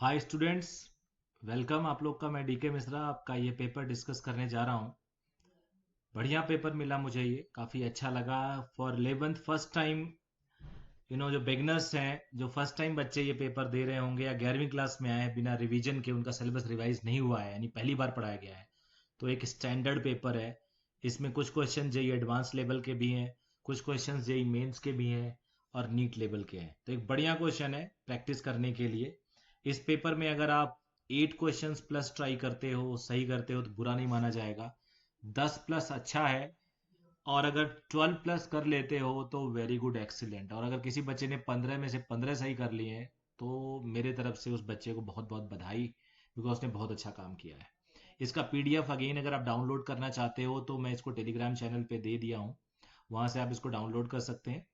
Hi students. Welcome आप लोग का। मैं डीके मिश्रा आपका ये पेपर डिस्कस करने जा रहा हूँ। बढ़िया पेपर मिला मुझे, ये काफ़ी अच्छा लगा। फॉर 11th फर्स्ट टाइम जो बिगनर्स हैं, जो फर्स्ट टाइम बच्चे ये पेपर दे रहे होंगे या 11वीं क्लास में आए बिना रिवीजन के, उनका सिलेबस रिवाइज नहीं हुआ है यानी पहली बार पढ़ाया गया है, तो एक स्टैंडर्ड पेपर है। इसमें कुछ क्वेश्चन जेई एडवांस लेवल के भी हैं, कुछ क्वेश्चन जेई मेंस के भी हैं और नीट लेवल के हैं। तो एक बढ़िया क्वेश्चन है प्रैक्टिस करने के लिए। इस पेपर में अगर आप 8 क्वेश्चंस प्लस ट्राई करते हो, सही करते हो, तो बुरा नहीं माना जाएगा। 10 प्लस अच्छा है, और अगर 12 प्लस कर लेते हो तो वेरी गुड, एक्सीलेंट। और अगर किसी बच्चे ने 15 में से 15 सही कर लिए हैं तो मेरे तरफ से उस बच्चे को बहुत बहुत बधाई, बिकॉज उसने बहुत अच्छा काम किया है। इसका पीडीएफ अगेन अगर आप डाउनलोड करना चाहते हो तो मैं इसको टेलीग्राम चैनल पे दे दिया हूँ, वहां से आप इसको डाउनलोड कर सकते हैं।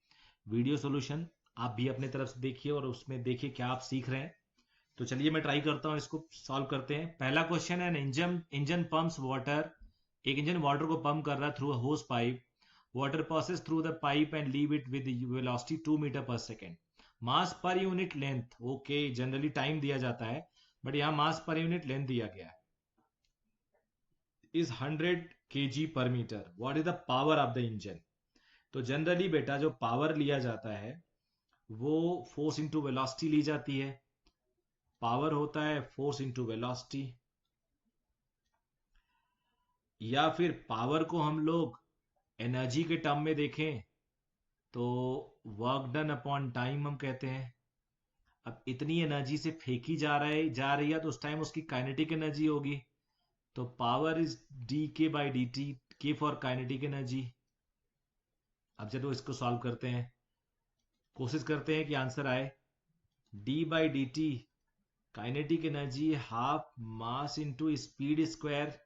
वीडियो सॉल्यूशन आप भी अपने तरफ से देखिए और उसमें देखिए क्या आप सीख रहे हैं। तो चलिए मैं ट्राई करता हूँ, इसको सॉल्व करते हैं। पहला क्वेश्चन है, इंजन इंजन पंप्स वाटर। एक इंजन वाटर को पंप कर रहा है थ्रू अ होस pipe. Water passes through the pipe and leave it with the velocity 2 metre per second. Mass per unit length, okay, generally time दिया जाता है, but यहाँ मास पर यूनिट लेंथ दिया गया है, is 100 kg per metre. What is the power of the engine? तो generally बेटा जो पावर लिया जाता है वो फोर्स इंटू वेलोसिटी ली जाती है। पावर होता है फोर्स इंटू वेलोसिटी, या फिर पावर को हम लोग एनर्जी के टर्म में देखें तो वर्क डन अपॉन टाइम हम कहते हैं। अब इतनी एनर्जी से फेंकी जा रही है तो उस टाइम उसकी काइनेटिक एनर्जी होगी। तो पावर इज डी के बाई डी टी, के फॉर काइनेटिक एनर्जी। अब चलो इसको सॉल्व करते हैं, कोशिश करते हैं कि आंसर आए। D by D T kinetic energy half mass into speed square.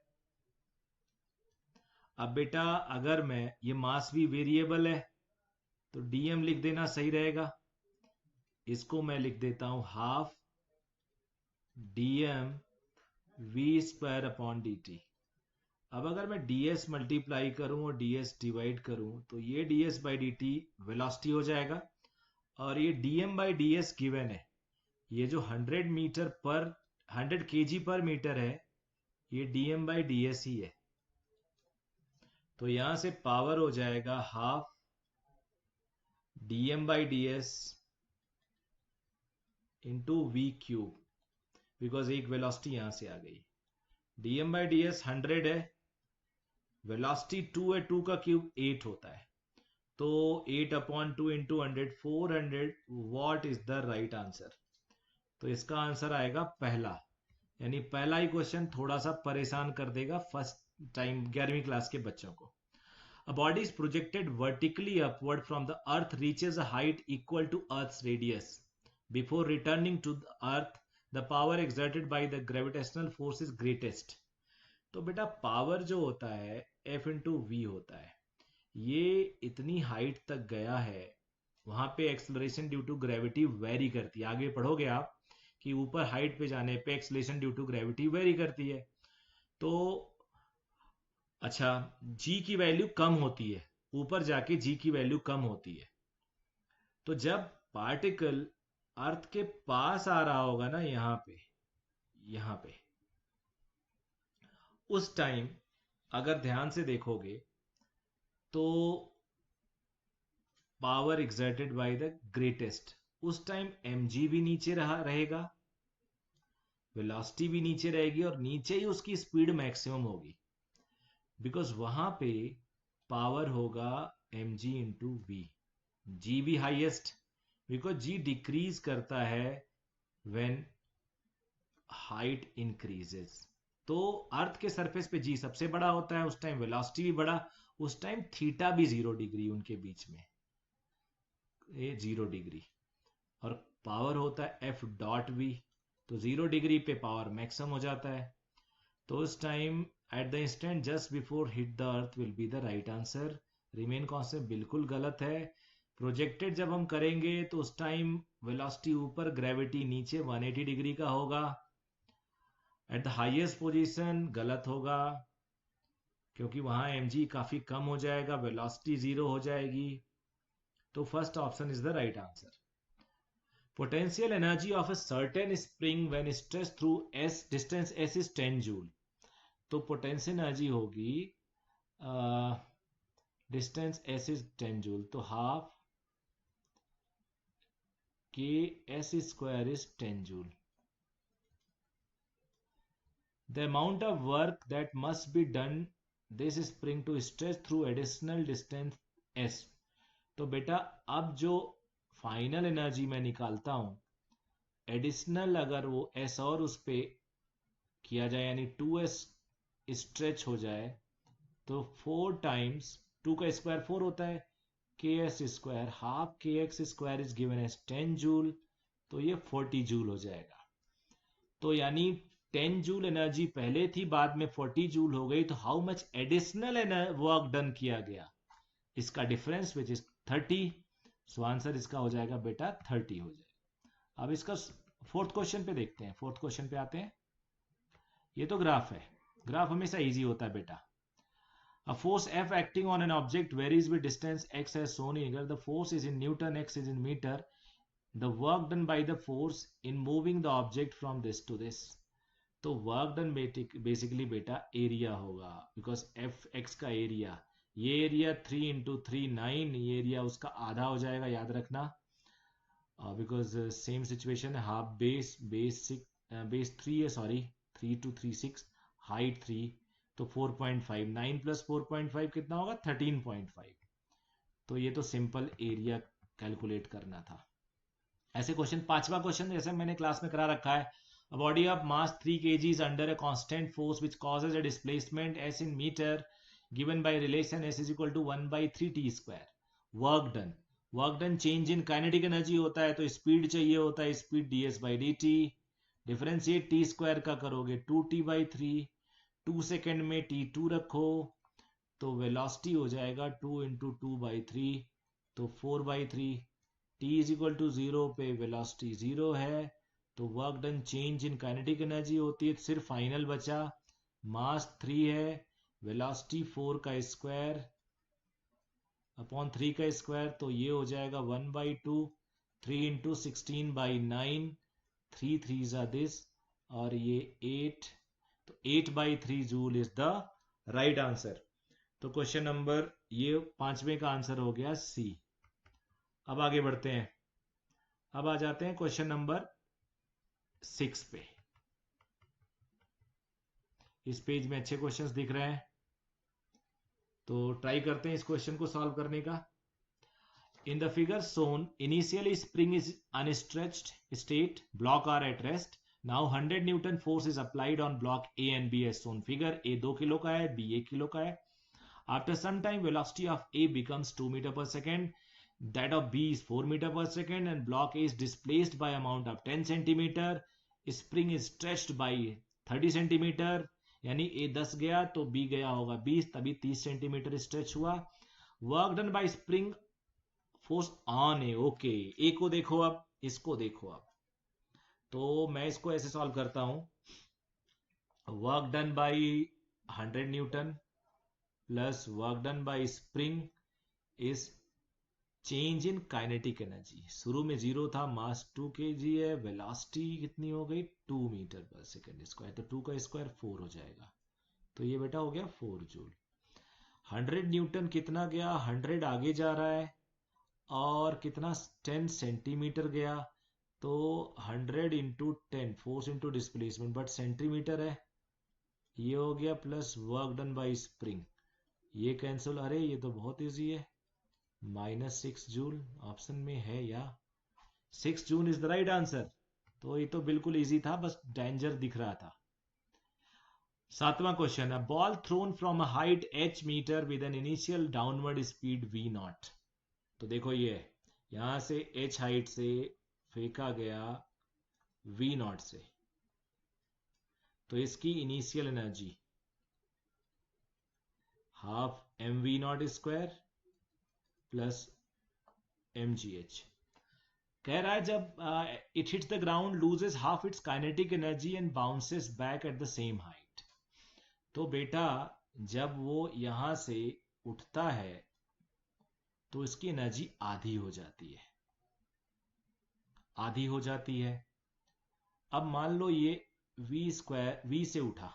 अब बेटा अगर मैं, ये मास भी वेरिएबल है तो डीएम लिख देना सही रहेगा। इसको मैं लिख देता हूं half d m v square upon d t. अब अगर मैं ds मल्टीप्लाई करूं और ds डिवाइड करूं तो ये ds by D T velocity हो जाएगा, और ये dm बाई ds गिवन है। ये जो 100 केजी पर मीटर है, ये dm बाई ds ही है। तो यहां से पावर हो जाएगा half dm by ds into v cube, because एक वेलोसिटी यहां से आ गई। dm बाई ds 100 है, वेलोसिटी 2 है, 2 का क्यूब 8 होता है, तो 8 upon 2 into 100, 400 what is the right answer? तो इसका आंसर आएगा पहला। यानी पहला ही क्वेश्चन थोड़ा सा परेशान कर देगा फर्स्ट टाइम 11वीं क्लास के बच्चों को। A body is projected vertically upward from the earth reaches a height equal to earth's radius. Before returning to the earth, the power exerted by the gravitational force is greatest. तो बेटा power जो होता है F into we होता है। ये इतनी height तक गया है, वहां पे acceleration due to gravity vary करती है। आगे पढ़ोगे आप कि ऊपर हाइट पे जाने पे acceleration due to gravity vary करती है। तो अच्छा, जी की वैल्यू कम होती है, ऊपर जाके जी की वैल्यू कम होती है। तो जब पार्टिकल अर्थ के पास आ रहा होगा ना, यहां पे उस टाइम अगर ध्यान से देखोगे तो power exerted by the greatest, उस टाइम mg भी नीचे रहेगा, वेलोसिटी भी नीचे रहेगी, और नीचे ही उसकी स्पीड मैक्सिमम होगी, बिकॉज वहां पे पावर होगा mg इंटू वी। जी भी हाईएस्ट, बिकॉज जी डिक्रीज करता है व्हेन हाइट इंक्रीजेस। तो अर्थ के सरफेस पे जी सबसे बड़ा होता है, उस टाइम वेलोसिटी भी बड़ा, उस टाइम थीटा भी 0 डिग्री उनके बीच में, ये 0 डिग्री। और पावर होता है एफ डॉट वी, तो 0 डिग्री पे पावर मैक्सिमम हो जाता है। तो उस time at the instant just before hit the earth will be the right answer. Remain constant बिल्कुल गलत है। प्रोजेक्टेड जब हम करेंगे तो उस टाइम वेलोसिटी ऊपर, ग्रेविटी नीचे, 180 डिग्री का होगा। एट द हाईएस्ट पोजीशन गलत होगा, क्योंकि वहां mg काफी कम हो जाएगा, वेलोसिटी 0 हो जाएगी। तो first option is the right answer. Potential energy of a certain spring when stretched through s distance s is 10 joule. तो पोटेंशियल एनर्जी होगी डिस्टेंस एस इज 10 जूल, तो हाफ के s square is 10 joule. The amount of work that must be done this spring to stretch through additional distance s. तो बेटा अब जो final energy मैं निकालता हूं, एडिशनल अगर वो s और उस पे किया जाए यानी 2s स्ट्रेच हो जाए, तो 4 टाइम्स 2 का स्क्वायर 4 होता है, k s square half k x square is given as 10 joule, तो ये 40 जूल हो जाएगा. तो यानी 10 जूल एनर्जी पहले थी, बाद में 40 जूल हो गई, तो how much additional work done किया गया, इसका difference which is 30. So answer इसका हो जाएगा बेटा 30 हो जाएगा. अब इसका फोर्थ क्वेश्चन पे देखते हैं. फोर्थ क्वेश्चन पे आते हैं. ये तो ग्राफ है, ग्राफ हमेशा इजी होता है बेटा. A force F acting on an object varies with distance x as shown in figure. The force is in Newton, x is in meter. The work done by the force in moving the object from this to this. तो work done basically बेटा area होगा, because F x का area, ये area 3 into 3 9, ये area उसका आधा हो जाएगा, याद रखना, बिकॉज सेम सिचुएशन है. हाफ बेस बेस 3 है, सॉरी 3 2 3 6, हाइट 3, तो 4.5, 9 प्लस 4.5 कितना होगा 13.5. तो ये तो सिंपल एरिया कैलकुलेट करना था. ऐसे क्वेश्चन, पांचवा क्वेश्चन जैसे मैंने क्लास में करा रखा है. A body of mass 3 kg is under a constant force which causes a displacement s in meter given by relation s is equal to 1 by 3 t square. Work done change in kinetic energy होता है, तो speed चाहिए होता है, speed ds by dt. Differentiate t square का करोगे 2t by 3, 2 second में t2 रखो, तो वेलोसिटी हो जाएगा 2 इंटू 2 बाई 3, तो 4 by 3. t is equal to 0 पे वेलोसिटी 0 है, तो work done change in kinetic energy होती है. सिर्फ फाइनल बचा, मास 3 है, वेलोसिटी 4 का स्क्वायर अपॉन 3 का स्क्वायर, तो ये हो जाएगा 1 बाई 2, 3 इंटू 16 बाई 9, 3 3 जा दिस, और ये 8, तो 8 by 3 joule is the right answer. तो क्वेश्चन नंबर ये पांचवें का आंसर हो गया सी. अब आगे बढ़ते हैं. अब आ जाते हैं क्वेश्चन नंबर 6 पे. इस पेज में अच्छे क्वेश्चंस दिख रहे हैं, तो ट्राई करते हैं इस क्वेश्चन को सॉल्व करने का. In the figure shown initially spring is unstretched state, block are at rest. Now 100 newton force is applied on block A and B as shown figure. A 2 kilo का है, B 1 kilo का है. After some time velocity of A becomes 2 metre per second, that of B is 4 meter per second, and block A is displaced by amount of 10 centimeter. Spring is stretched by 30 centimeter, यानी A 10 गया तो B गया होगा 20, तभी 30 centimetre stretch हुआ. Work done by spring force on A. Okay, A को देखो, अब इसको देखो. अब तो मैं इसको ऐसे सॉल्व करता हूं. Work done bye 100 Newton plus work done by spring is change in kinetic energy. शुरू में 0 था, मास 2 kg है, वेलोसिटी कितनी हो गई 2 मीटर पर सेकेंड स्क्वायर, तो 2 का स्क्वायर 4 हो जाएगा, तो ये बेटा हो गया 4 जूल. 100 न्यूटन कितना गया, 100 आगे जा रहा है, और कितना 10 सेंटीमीटर गया, तो 100 into 10 force into displacement, but centimetre है, ये हो गया, plus work done by spring, ये कैंसिल. अरे ये तो बहुत ईजी है, -6 जूल ऑप्शन में है, या 6 joule is the right answer. तो ये तो बिल्कुल इजी था, बस डेंजर दिख रहा था. 7वां क्वेश्चन है. Ball thrown from a height h metre with an initial downward speed v0. तो देखो ये यहां से h हाइट से फेंका गया v0 से, तो इसकी initial energy half mv0 square plus mgh. कह रहा है जब it hits the ground loses half it's kinetic energy and bounces back at the same height. तो बेटा जब वो यहां से उठता है तो इसकी एनर्जी आधी हो जाती है, आधी हो जाती है। अब मान लो ये वी स्क्वायर वी से उठा,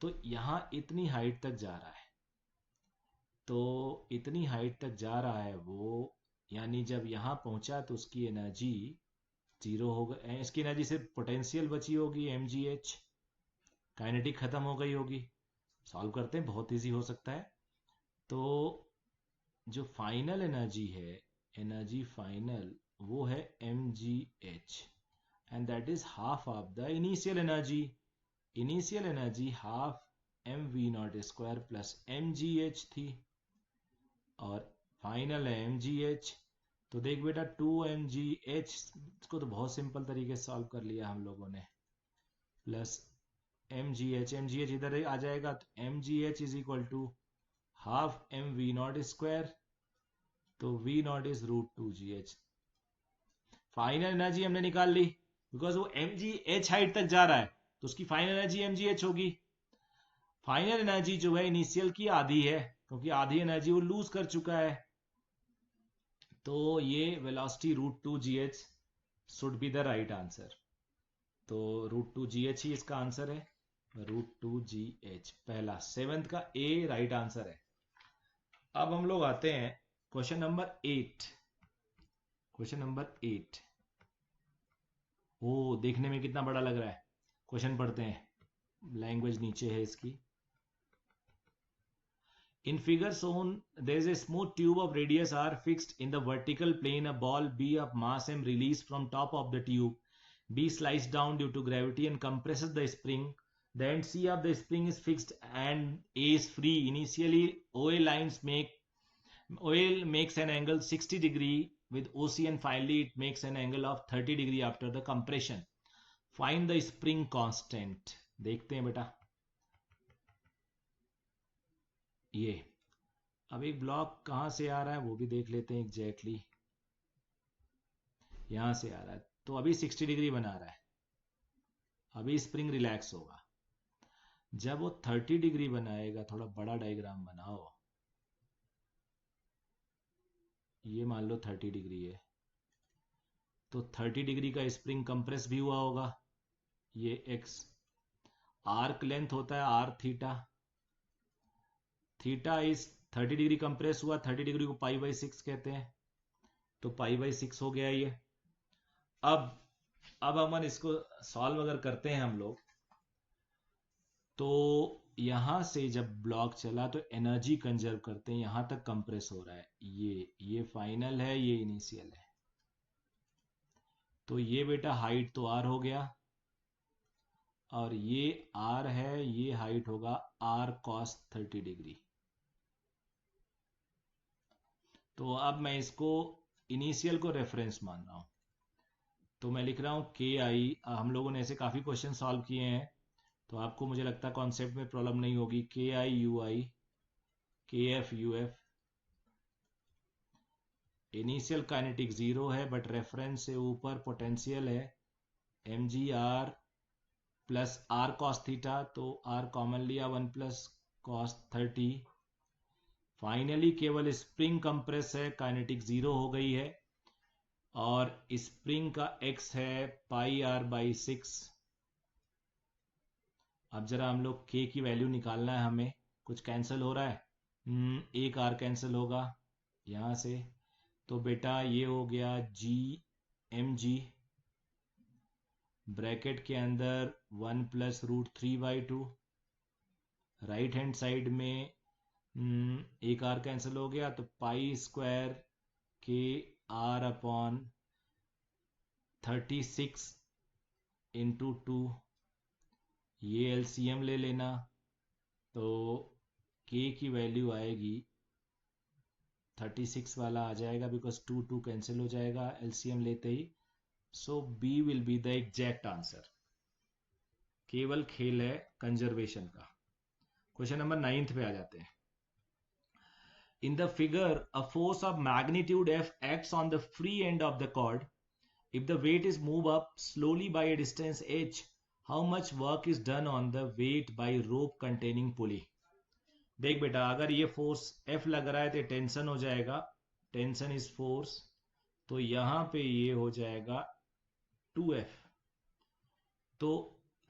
तो यहां इतनी हाइट तक जा रहा है, तो इतनी हाइट तक जा रहा है वो, यानी जब यहां पहुंचा तो उसकी एनर्जी जीरो हो गई, इसकी एनर्जी सिर्फ पोटेंशियल बची होगी mgh, काइनेटिक खत्म हो गई होगी। सॉल्व करते हैं, बहुत इजी हो सकता है। तो जो फाइनल एनर्जी है, एनर्जी फाइनल, वो है mgh, and that is half of the initial energy. Initial energy half mv0 square plus mgh थी, और फाइनल है mgh। तो देख बेटा 2mgh को तो बहुत सिंपल तरीके से सॉल्व कर लिया हम लोगों ने, प्लस mgh इधर आ जाएगा, तो mgh is equal to half mv0 square, तो v0 is √2gh। Final energy हमने निकाल ली, बिकॉज वो mgh हाइट तक जा रहा है, तो उसकी फाइनल एनर्जी mgh होगी। फाइनल एनर्जी जो है इनिशियल की आधी है, क्योंकि आधी एनर्जी वो लूज कर चुका है, तो ये velocity √2gh should be the right answer. तो √2gh ही इसका आंसर है, √2gh पहला, सेवेंथ का ए राइट आंसर है। अब हम लोग आते हैं क्वेश्चन नंबर 8। क्वेश्चन नंबर 8, ओ देखने में कितना बड़ा लग रहा है। क्वेश्चन पढ़ते हैं, लैंग्वेज नीचे है इसकी। In figure shown, there is a smooth tube of radius r fixed in the vertical plane. A ball b of mass m released from top of the tube. B slides down due to gravity and compresses the spring. The end C of the spring is fixed and A is free. Initially, OL makes an angle 60 degree with OC, and finally it makes an angle of 30 degree after the compression. Find the spring constant. देखते हैं बेटा ये। अब एक block कहां से आ रहा है वो भी देख लेते हैं एग्जैक्टली। यहां से आ रहा है, तो अभी 60 डिग्री बना रहा है, अभी स्प्रिंग रिलैक्स होगा। जब वो 30 डिग्री बनाएगा, थोड़ा बड़ा डायग्राम बनाओ, ये मान लो 30 डिग्री है, तो 30 डिग्री का स्प्रिंग कंप्रेस भी हुआ होगा। ये एक्स आर्क लेंथ होता है R theta, theta is 30 degree compress हुआ, 30 डिग्री को π/6 कहते हैं, तो π/6 हो गया ये। अब हम इसको सॉल्व अगर करते हैं हम लोग, तो यहां से जब ब्लॉक चला तो एनर्जी कंजर्व करते हैं, यहां तक कंप्रेस हो रहा है, ये फाइनल है, ये इनिशियल है, तो ये बेटा हाइट तो आर हो गया, और ये आर है, ये हाइट होगा आर cos 30 डिग्री। तो अब मैं इसको इनिशियल को रेफरेंस मान रहा हूं, तो मैं लिख रहा हूं के आई। हम लोगों ने ऐसे काफी क्वेश्चन सॉल्व किए हैं, तो आपको मुझे लगता है कॉन्सेप्ट में प्रॉब्लम नहीं होगी। के आई U I, K F U F, initial kinetic 0 है, बट रेफरेंस से ऊपर पोटेंशियल है mgr plus R cos theta, तो आर कॉमन लिया, 1 प्लस कॉस 30। फाइनली केवल स्प्रिंग कंप्रेस है, काइनेटिक 0 हो गई है, और स्प्रिंग का x है πr/6। अब जरा हम लोग k की वैल्यू निकालना है हमें, कुछ कैंसिल हो रहा है, एक r कैंसिल होगा यहां से, तो बेटा ये हो गया g mg, ब्रैकेट के अंदर 1 प्लस √3/2, राइट हैंड साइड में एक r कैंसिल हो गया, तो π² के r/36 इंटू 2, ये एलसीएम ले लेना, तो k की वैल्यू आएगी 36 वाला आ जाएगा, बिकॉज 2 कैंसिल हो जाएगा एलसीएम लेते ही, so B will be the exact answer. केवल खेल है कंजर्वेशन का। क्वेश्चन नंबर 9 पे आ जाते हैं। In the figure, a force of magnitude F acts on the free end of the cord. If the weight is moved up slowly by a distance h, how much work is done on the weight by rope containing pulley? देख बेटा, अगर ये force F लग रहा है तो tension हो जाएगा, टेंशन इज फोर्स, तो यहां पे ये हो जाएगा 2f। तो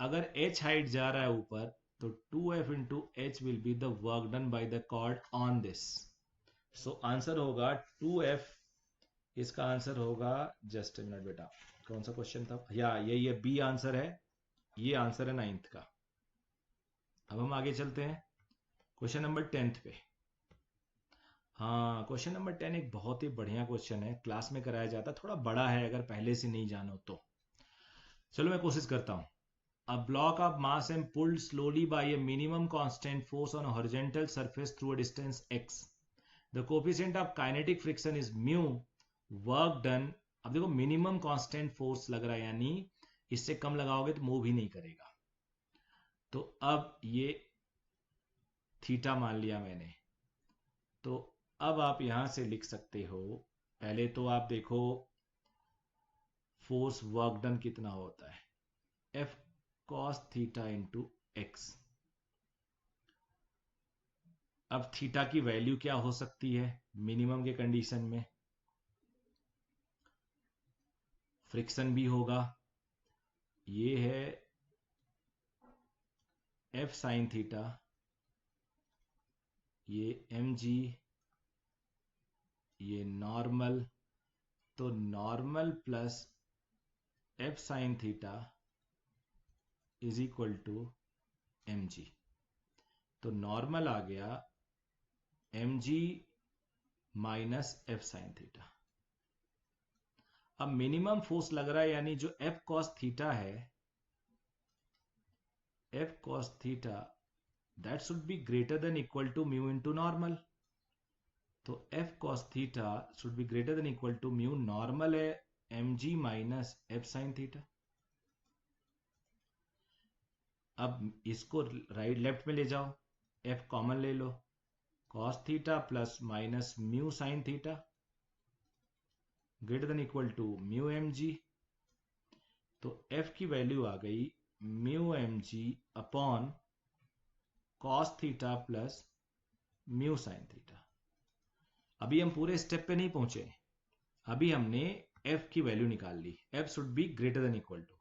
अगर h हाइट जा रहा है ऊपर, तो 2f into H will be the work done by the cord on this. So answer होगा 2f। इसका आंसर होगा, जस्ट मिनट बेटा, कौन सा क्वेश्चन था, या ये बी आंसर है, ये आंसर है 9th का। अब हम आगे चलते हैं क्वेश्चन नंबर 10th पे। हाँ, क्वेश्चन नंबर 10 एक बहुत ही बढ़िया क्वेश्चन है, क्लास में कराया जाता है, थोड़ा बड़ा है अगर पहले से नहीं जानो तो। चलो मैं कोशिश करता हूं। A block of mass and pulled slowly by a minimum constant force on a horizontal surface through a distance x. The coefficient of kinetic friction is mu. Work done. अब देखो मिनिमम कांस्टेंट फोर्स लग रहा है, यानी इससे कम लगाओगे तो move ही नहीं करेगा। तो अब ये थीटा मान लिया मैंने। तो अब आप यहां से लिख सकते हो, पहले तो आप देखो फोर्स वर्क डन कितना होता है, F cos theta into X. अब थीटा की वैल्यू क्या हो सकती है मिनिमम के कंडीशन में, फ्रिक्शन भी होगा, ये है एफ साइन थीटा, ये एम जी, ये नॉर्मल, तो normal plus F sine theta is equal to m g. तो नॉर्मल आ गया एम जी माइनस एफ साइन थीटा। अब मिनिमम फोर्स लग रहा है, यानी जो एफ कॉस थीटा है, F cos theta that should be greater than equal to mu into normal. तो F cos theta should be greater than equal to mu, normal है M जी minus F sine theta. अब इसको right left में ले जाओ, F common ले लो, cos theta plus minus mu sine theta greater than equal to mu M g. तो F की वैल्यू आ गई mu M g upon cos theta plus mu sine theta. अभी हम पूरे स्टेप पे नहीं पहुंचे, अभी हमने एफ की वैल्यू निकाल ली, F should be greater than equal to.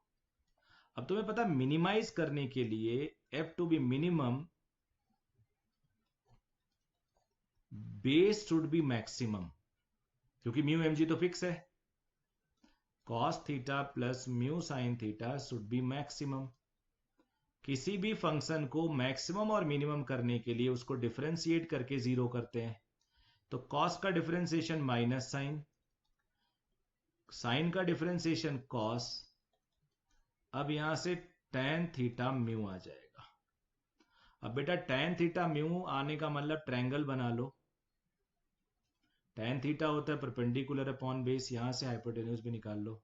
अब तुम्हें पता मिनिमाइज करने के लिए F to be minimum, base should be maximum, क्योंकि म्यू एम जी तो फिक्स है। Cos theta plus mu sine theta should be maximum. किसी भी फंक्शन को मैक्सिमम और मिनिमम करने के लिए उसको डिफरेंशिएट करके जीरो करते हैं। तो कॉस का डिफरेंशिएशन माइनस साइन, साइन का डिफरेंशिएशन कॉस। अब यहां से tan थीटा म्यू आ जाएगा। अब बेटा tan थीटा म्यू आने का मतलब ट्रायंगल बना लो, tan थीटा होता है परपेंडिकुलर अपॉन बेस, यहां से हाइपोटेन्यूज भी निकाल लो।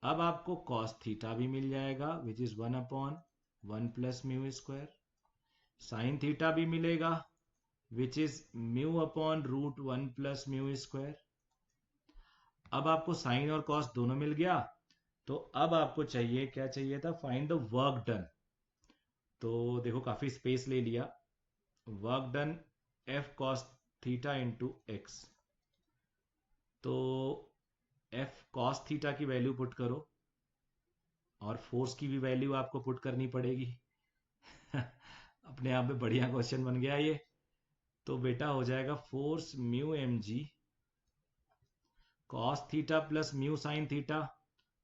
अब आपको cos थीटा भी मिल जाएगा which is 1 upon 1 plus mu square, sine theta भी मिलेगा which is mu upon root 1 plus mu square. अब आपको साइन और कॉस दोनों मिल गया, तो अब आपको चाहिए, क्या चाहिए था, फाइंड द वर्क डन। तो देखो काफी स्पेस ले लिया, work done F cos theta into x. तो एफ कॉस थीटा की वैल्यू पुट करो और फोर्स की भी वैल्यू आपको पुट करनी पड़ेगी। अपने आप में बढ़िया क्वेश्चन बन गया ये। तो बेटा हो जाएगा force mu M G cos theta plus mu sine theta,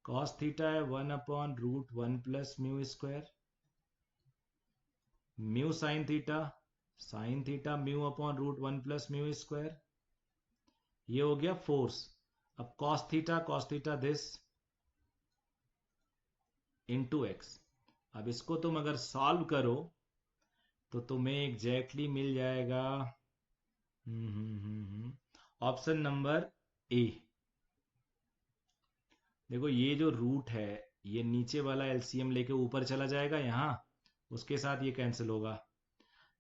cos theta है 1 upon root 1 plus mu square, mu sine theta mu upon root 1 plus mu square. ये हो गया फोर्स। अब cos theta this into X. अब इसको तुम अगर solve करो तो तुम्हें एग्जैक्टली मिल जाएगा ऑप्शन नंबर ए। देखो ये जो रूट है, ये नीचे वाला एलसीएम लेके ऊपर चला जाएगा, यहां उसके साथ ये कैंसिल होगा,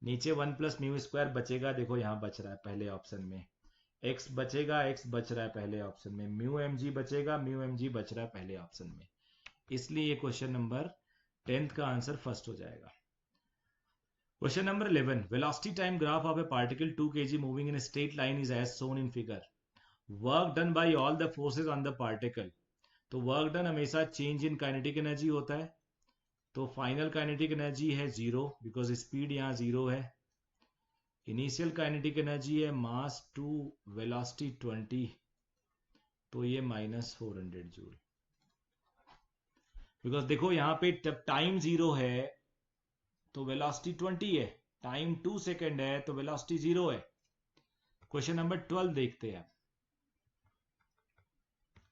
नीचे 1 प्लस म्यू स्क्वायर बचेगा, देखो यहां बच रहा है पहले ऑप्शन में, एक्स बचेगा, एक्स बच रहा है पहले ऑप्शन में, म्यू एम जी बचेगा, म्यू एम जी बच रहा है पहले ऑप्शन में। इसलिए ये क्वेश्चन नंबर 10th का आंसर फर्स्ट हो जाएगा। Question number 11, velocity time graph of a particle 2 kg moving in straight line is as shown in figure. Work done by all the forces on the particle, तो work done हमेशा change in kinetic energy होता है, तो final kinetic energy है zero because speed यहाँ zero है। Initial kinetic energy है mass to velocity 20, तो ये -400 जूल। बिकॉज देखो यहाँ पे जब टाइम जीरो है तो वेलोसिटी 20 है, टाइम 2 सेकेंड है तो वेलोसिटी जीरो है। क्वेश्चन नंबर 12 देखते हैं।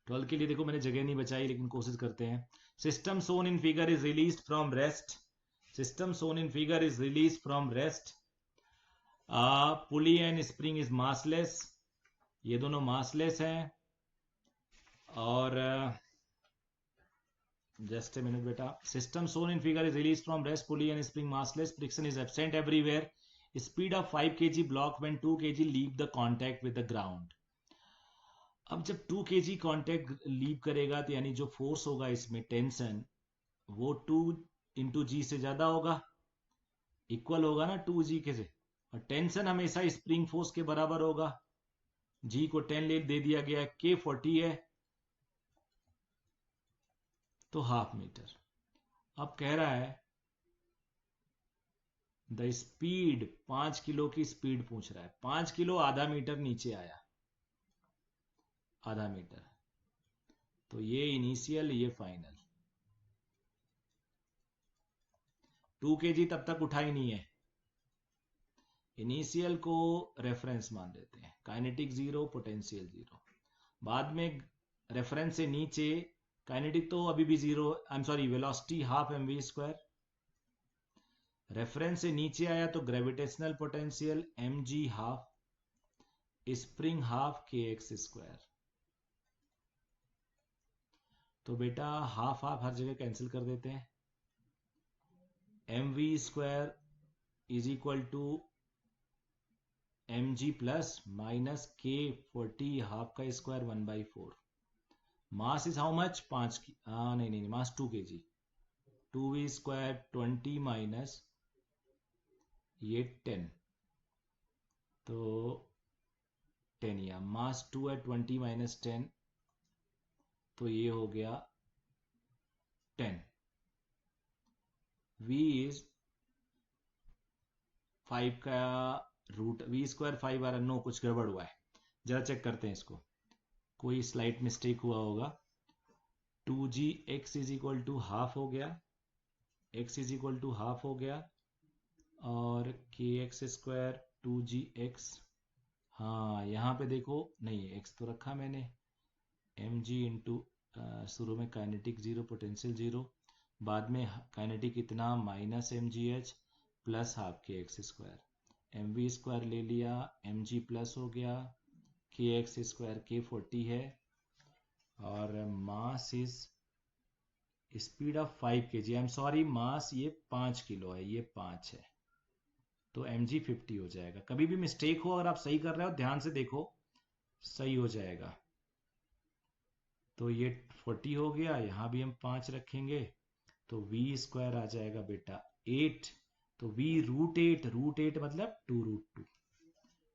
12 के लिए देखो मैंने जगह नहीं बचाई लेकिन कोशिश करते हैं। System shown in figure is release from rest, system shown in figure is release from rest, pulley and spring is massless, ये दोनों मासलेस हैं। और जस्ट ए मिनट बेटा, system shown in figure is release from rest, pulley and spring massless, friction is absent everywhere, speed of 5 kg block when 2 kg leave the contact with the ground. अब जब 2 kg contact leave करेगा तो यानी जो force होगा इसमें tension, वो 2 into जी से ज्यादा होगा, इक्वल होगा ना 2g के से। और टेंशन हमेशा स्प्रिंग फोर्स के बराबर होगा, जी को 10 ले दे दिया गया, के 40 है तो हाफ मीटर। अब कह रहा है द स्पीड, 5 किलो की स्पीड पूछ रहा है, 5 किलो आधा मीटर नीचे आया, आधा मीटर, तो ये इनिशियल ये फाइनल। 2 kg तब तक उठाई नहीं है, इनिशियल को रेफरेंस मान लेते हैं, काइनेटिक जीरो पोटेंशियल जीरो। बाद में रेफरेंस से नीचे काइनेटिक तो अभी भी zero, I am sorry velocity half mv², reference से नीचे आया तो gravitational potential mg half, spring half kx²। तो बेटा हाफ हाफ हर जगह कैंसिल कर देते हैं, mv² is equal to mg plus minus k40 half का square 1/4। Mass is how much, 5 की नहीं नहीं मास 2 kg, 2v² 20 माइनस ये 10, तो 10, या मास 2 है 20 माइनस 10, तो ये हो गया 10। v इज 5 का रूट, v² 5 आ रहा, नो कुछ गड़बड़ हुआ है, जरा चेक करते हैं इसको, कोई स्लाइट मिस्टेक हुआ होगा। 2g x is equal to half हो गया, x is equal to half हो गया, और kx² 2gx, हाँ यहाँ पे देखो नहीं x तो रखा मैंने, mg इंटू शुरू में काइनेटिक जीरो पोटेंशियल जीरो, बाद में काइनेटिक कितना minus mgh plus half kx², mv² ले लिया, mg प्लस हो गया, kx² k40 है, और mass is speed of 5 kg, I am sorry mass ये 5 किलो है, ये 5 है, तो mg 50 हो जाएगा। कभी भी मिस्टेक हो अगर आप सही कर रहे हो ध्यान से देखो, सही हो जाएगा। तो ये 40 हो गया, यहां भी हम 5 रखेंगे, तो v² आ जाएगा बेटा 8, तो v √8, √8 मतलब 2√2,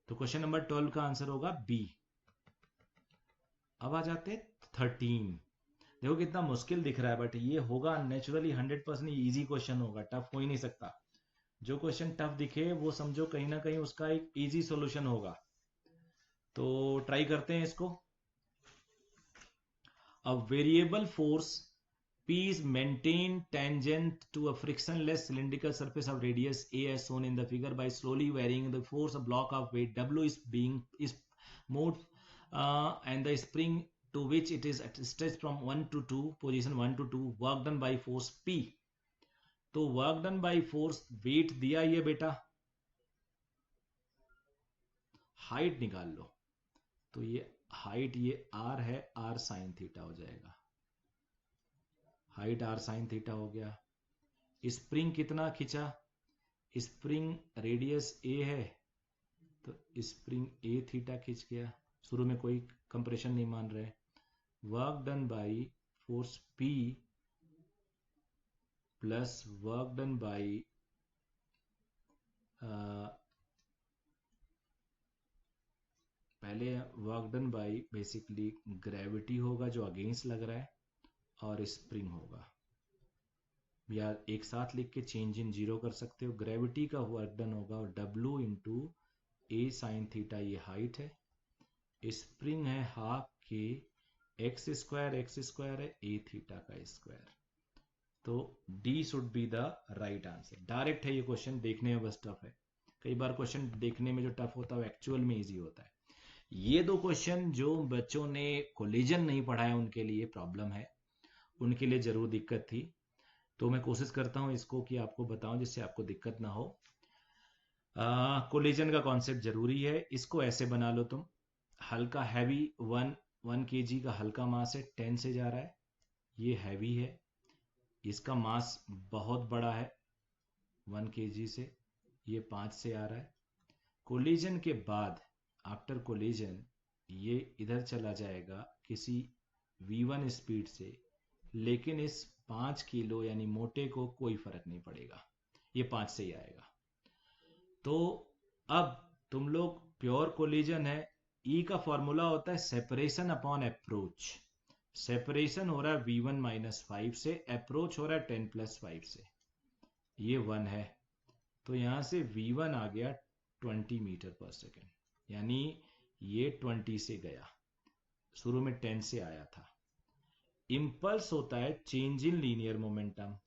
तो क्वेश्चन नंबर 12 का आंसर होगा बी। अब आ जाते 13, देखो कितना मुश्किल दिख रहा है बट ये होगा नेचुरली 100% इजी क्वेश्चन होगा, टफ हो ही नहीं सकता। जो क्वेश्चन टफ दिखे वो समझो कहीं ना कहीं उसका एक इजी सॉल्यूशन होगा, तो ट्राई करते हैं इसको। A variable force P is maintained tangent to a frictionless cylindrical surface of radius A as shown in the figure by slowly varying the force. A block of weight W is moved and the spring to which it is stretched from 1 to 2, position 1 to 2, work done by force P। तो work done by force weight दिया ये बेटा, height निकाल लो, तो ये height ये r है, r sine theta हो जाएगा, हाइट r साइन थीटा हो गया। स्प्रिंग कितना खिंचा, स्प्रिंग रेडियस a है तो स्प्रिंग a थीटा खिंच गया, शुरू में कोई कंप्रेशन नहीं मान रहे। Work done by force P plus work done by पहले work done by basically gravity होगा जो अगेंस्ट लग रहा है, और स्प्रिंग होगा, या एक साथ लिख के चेंज इन जीरो कर सकते हो। ग्रेविटी का वर्क डन होगा और W इंटू ए साइन थीटा, ये हाइट है, स्प्रिंग है हाफ के एक्स स्क्वायर है ए थीटा का स्क्वायर। तो D should be the right answer. Direct है ये क्वेश्चन, देखने में बस टफ है। कई बार क्वेश्चन देखने में जो टफ होता है एक्चुअल में इजी होता है। ये दो क्वेश्चन जो बच्चों ने कोलिजन नहीं पढ़ा है उनके लिए प्रॉब्लम है, उनके लिए जरूर दिक्कत थी। तो मैं कोशिश करता हूं इसको कि आपको बताऊं जिससे आपको दिक्कत ना हो। कोलिजन का कॉन्सेप्ट जरूरी है। इसको ऐसे बना लो तुम, हल्का हैवी 1 kg का हल्का मास है, 10 से जा रहा है, ये हैवी है, इसका मास बहुत बड़ा है 1 kg से, ये 5 से आ रहा है। कोलिजन के बाद आफ्टर कोलिजन ये इधर चला जाएगा किसी v1 स्पीड से, लेकिन इस 5 किलो यानी मोटे को कोई फर्क नहीं पड़ेगा, ये 5 से ही आएगा। तो अब तुम लोग प्योर कोलिजन है, ई का फॉर्मूला होता है सेपरेशन अपॉन अप्रोच। सेपरेशन हो रहा है v1 माइनस 5 से, अप्रोच हो रहा है 10 प्लस 5 से, ये 1 है। तो यहां से v1 आ गया 20 मीटर पर सेकेंड, यानी ये 20 से गया, शुरू में 10 से आया था। इंपल्स होता है चेंज इन लीनियर मोमेंटम।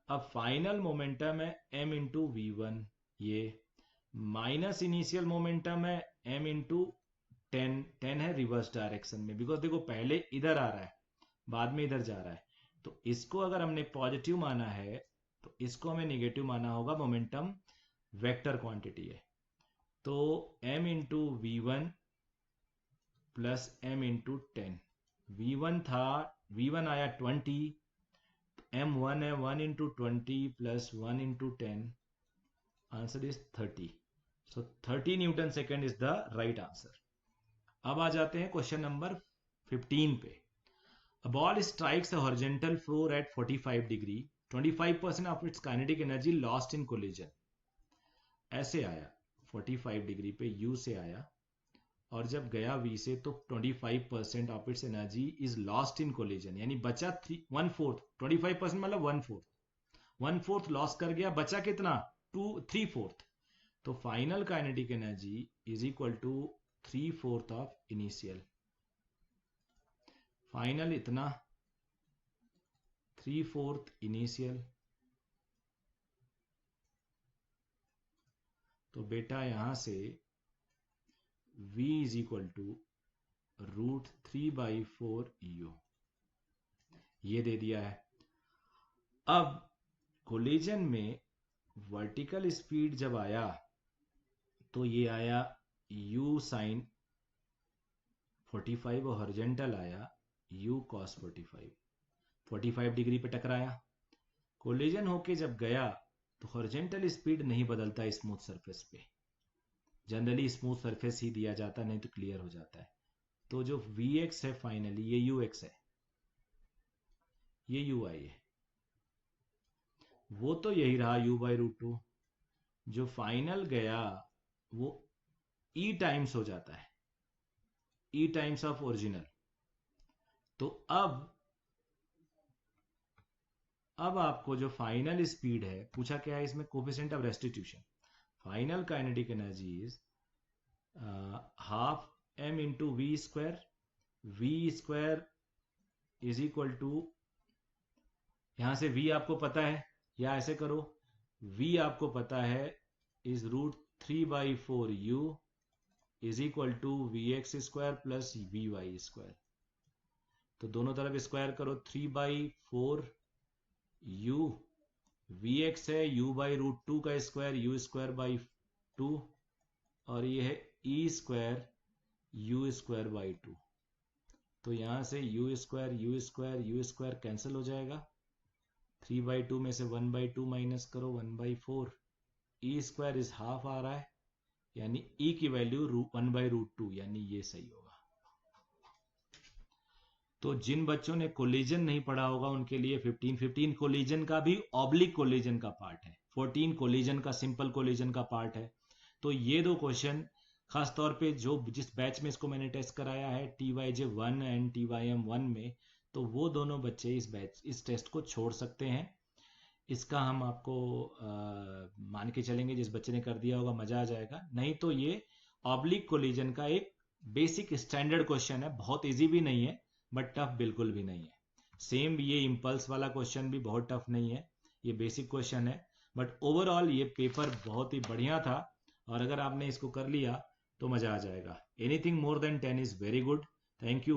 अब फाइनल मोमेंटम है m इंटू v1, ये माइनस इनिशियल मोमेंटम है m इंटू 10 है रिवर्स डायरेक्शन में, बिकॉज देखो पहले इधर आ रहा है बाद में इधर जा रहा है। तो इसको अगर हमने पॉजिटिव माना है तो इसको हमें निगेटिव माना होगा, मोमेंटम वेक्टर क्वांटिटी है। तो m into v1 plus m into 10, v1 आया 20, m1 है 1 into 20 plus 1 into 10, answer is 30। So 30 Newton second is the right answer. अब आ जाते हैं क्वेश्चन नंबर 15 पे। A ball strikes a horizontal floor at 45 degree, 25% of its kinetic energy lost in collision। ऐसे आया 45 degree पे U से आया, और जब गया V से तो 25% of its energy is lost in collision, यानी बचा 1/4, 25% मतलब 1/4 लॉस कर गया, बचा कितना 3/4। तो final kinetic energy is equal to 3/4 of initial. Final इतना 3/4 इनिशियल। तो बेटा यहां से v is equal to √3/4 u, ये दे दिया है। अब कोलिजन में वर्टिकल स्पीड जब आया तो ये आया u साइन 45 और हॉरिजॉन्टल आया u cos 45 डिग्री पे टकराया। कोलिजन होके जब गया तो हॉरिजॉन्टल स्पीड नहीं बदलता स्मूथ सरफेस पे, जनरली स्मूथ सरफेस ही दिया जाता, नहीं तो क्लियर हो जाता है। तो जो vx है फाइनली ये ux है, ये ui है, वो तो यही रहा u/√2। जो फाइनल गया वो e टाइम्स हो जाता है, e टाइम्स ऑफ ओरिजिनल। तो अब आपको जो फाइनल स्पीड है पूछा क्या है इसमें, coefficient of restitution. Final kinetic energy is half m into V square is equal to, यहां से v आपको पता है, या ऐसे करो v आपको पता है is √3/4 u is equal to vx square plus vy square. तो दोनों तरफ स्क्वायर करो, 3/4 u, vx है u/√2 का स्क्वायर u स्क्वायर बाई 2, और ये है e square u square by 2। तो यहां से u स्क्वायर कैंसिल हो जाएगा, 3/2 में से 1/2 माइनस करो 1/4, e स्क्वायर इज हाफ आ रहा है, यानी e की वैल्यू 1/√2, यानी ये सही होगा। तो जिन बच्चों ने कोलिजन नहीं पढ़ा होगा उनके लिए 15 कोलिजन का भी ऑब्लिक कोलिजन का पार्ट है, 14 कोलिजन का सिंपल कोलिजन का पार्ट है। तो ये दो क्वेश्चन खास तौर पे जो जिस बैच में इसको मैंने टेस्ट कराया है TYJ1 एंड TYM1 में, तो वो दोनों बच्चे इस टेस्ट को छोड़ सकते हैं। इसका हम आपको मान के चलेंगे, जिस बच्चे ने कर दिया होगा मजा आ जाएगा। नहीं तो ये ऑब्लिक कोलिजन का एक बेसिक स्टैंडर्ड क्वेश्चन है, बहुत इजी भी नहीं है बट टफ बिल्कुल भी नहीं है। सेम ये इम्पल्स वाला क्वेश्चन भी बहुत टफ नहीं है, ये बेसिक क्वेश्चन है। बट ओवरऑल ये पेपर बहुत ही बढ़िया था, और अगर आपने इसको कर लिया तो मजा आ जाएगा। Anything more than 10 is very good. Thank you.